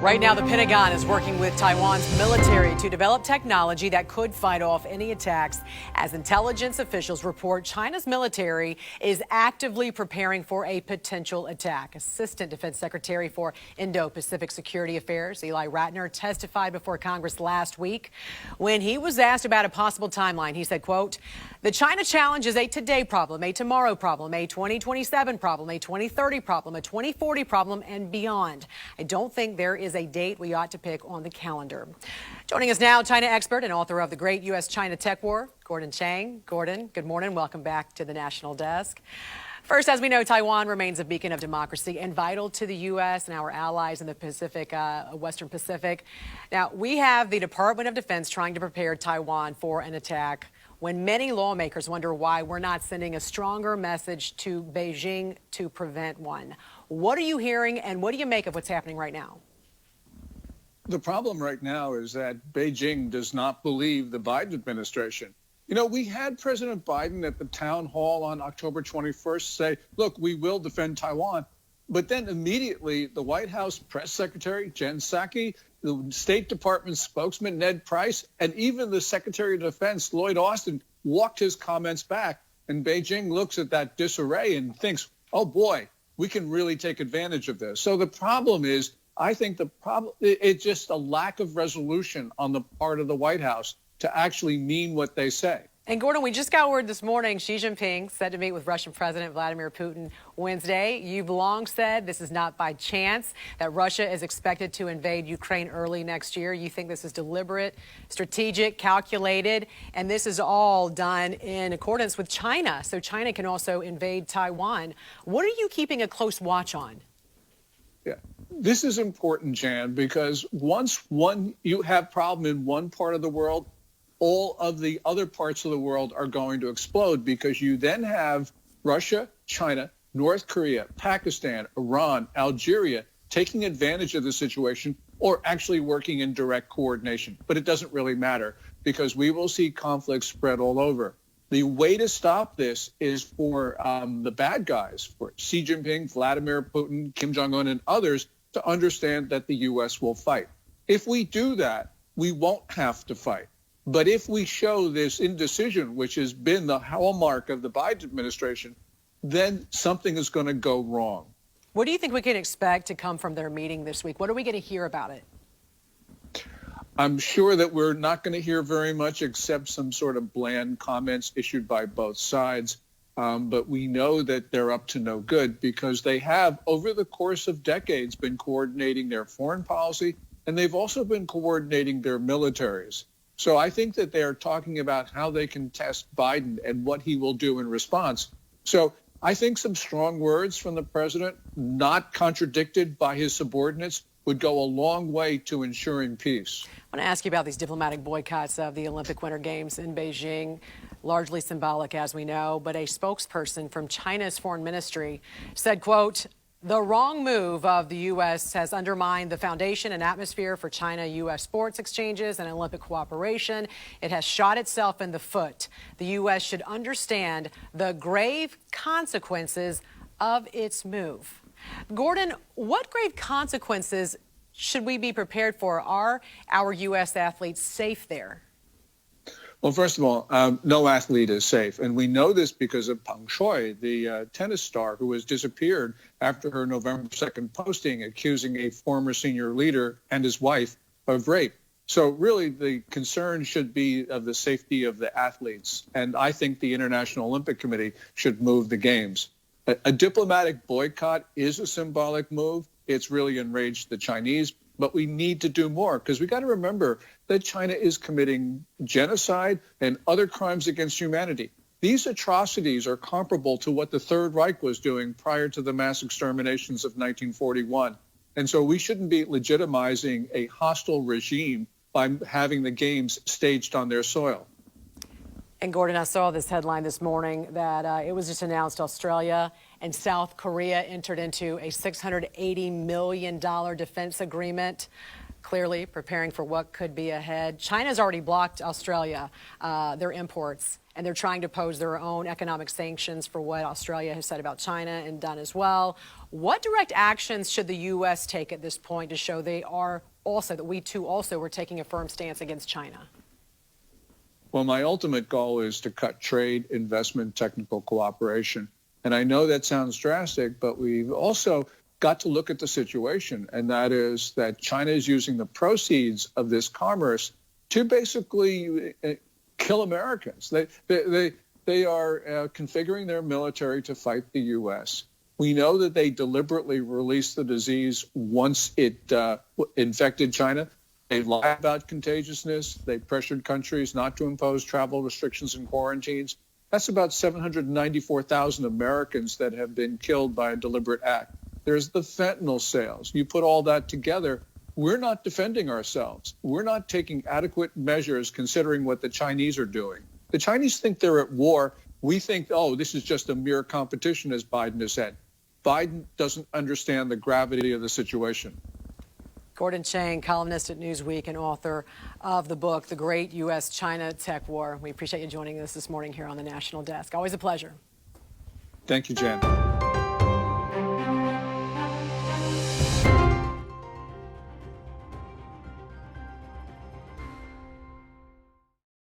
Right now, the Pentagon is working with Taiwan's military to develop technology that could fight off any attacks. As intelligence officials report, China's military is actively preparing for a potential attack. Assistant Defense Secretary for Indo-Pacific Security Affairs, Ely Ratner, testified before Congress last week. When he was asked about a possible timeline, he said, quote, "The China challenge is a today problem, a tomorrow problem, a 2027 problem, a 2030 problem, a 2040 problem, and beyond. I don't think there is a date we ought to pick on the calendar." Joining us now, China expert and author of The Great U.S.-China Tech War, Gordon Chang. Gordon, good morning. Welcome back to the National Desk. First, as we know, Taiwan remains a beacon of democracy and vital to the U.S. and our allies in the Pacific, Western Pacific. Now, we have the Department of Defense trying to prepare Taiwan for an attack when many lawmakers wonder why we're not sending a stronger message to Beijing to prevent one. What are you hearing, and what do you make of what's happening right now? The problem right now is that Beijing does not believe the Biden administration. You know, we had President Biden at the town hall on October 21st say, look, we will defend Taiwan. But then immediately the White House press secretary, Jen Psaki, the State Department spokesman, Ned Price, and even the Secretary of Defense, Lloyd Austin, walked his comments back. And Beijing looks at that disarray and thinks, oh, boy, we can really take advantage of this. So the problem is, I think the problem it's just a lack of resolution on the part of the White House to actually mean what they say. And Gordon, we just got word this morning, Xi Jinping said to meet with Russian President Vladimir Putin Wednesday. You've long said this is not by chance, that Russia is expected to invade Ukraine early next year. You think this is deliberate, strategic, calculated, and this is all done in accordance with China, so China can also invade Taiwan. What are you keeping a close watch on? Yeah, this is important, Jan, because once you have problem in one part of the world, all of the other parts of the world are going to explode, because you then have Russia, China, North Korea, Pakistan, Iran, Algeria taking advantage of the situation or actually working in direct coordination. But it doesn't really matter, because we will see conflicts spread all over. The way to stop this is for the bad guys, for Xi Jinping, Vladimir Putin, Kim Jong-un, and others to understand that the U.S. will fight. If we do that, we won't have to fight. But if we show this indecision, which has been the hallmark of the Biden administration, then something is going to go wrong. What do you think we can expect to come from their meeting this week? What are we going to hear about it? I'm sure that we're not going to hear very much except some sort of bland comments issued by both sides. But we know that they're up to no good, because they have, over the course of decades, been coordinating their foreign policy, and they've also been coordinating their militaries. So I think that they're talking about how they can test Biden and what he will do in response. So I think some strong words from the president, not contradicted by his subordinates, would go a long way to ensuring peace. I want to ask you about these diplomatic boycotts of the Olympic Winter Games in Beijing, largely symbolic, as we know. But a spokesperson from China's foreign ministry said, quote, "The wrong move of the U.S. has undermined the foundation and atmosphere for China-U.S. sports exchanges and Olympic cooperation. It has shot itself in the foot. The U.S. should understand the grave consequences of its move." Gordon, what grave consequences should we be prepared for? Are our U.S. athletes safe there? Well, first of all, no athlete is safe. And we know this because of Peng Shuai, the tennis star who has disappeared after her November 2nd posting accusing a former senior leader and his wife of rape. So really, the concern should be of the safety of the athletes. And I think the International Olympic Committee should move the games. A diplomatic boycott is a symbolic move. It's really enraged the Chinese. But we need to do more, because we got to remember that China is committing genocide and other crimes against humanity. These atrocities are comparable to what the Third Reich was doing prior to the mass exterminations of 1941. And so we shouldn't be legitimizing a hostile regime by having the games staged on their soil. And Gordon, I saw this headline this morning that it was just announced Australia and South Korea entered into a $680 million defense agreement, clearly preparing for what could be ahead. China's already blocked Australia, their imports, and they're trying to pose their own economic sanctions for what Australia has said about China and done as well. What direct actions should the U.S. take at this point to show that we too also were taking a firm stance against China? Well, my ultimate goal is to cut trade, investment, technical cooperation. And I know that sounds drastic, but we've also got to look at the situation, and that is that China is using the proceeds of this commerce to basically kill Americans. They are configuring their military to fight the U.S. We know that they deliberately released the disease once it infected China. They lied about contagiousness. They pressured countries not to impose travel restrictions and quarantines. That's about 794,000 Americans that have been killed by a deliberate act. There's the fentanyl sales. You put all that together, we're not defending ourselves. We're not taking adequate measures considering what the Chinese are doing. The Chinese think they're at war. We think, oh, this is just a mere competition, as Biden has said. Biden doesn't understand the gravity of the situation. Gordon Chang, columnist at Newsweek and author of the book, The Great U.S.-China Tech War. We appreciate you joining us this morning here on the National Desk. Always a pleasure. Thank you, Jan.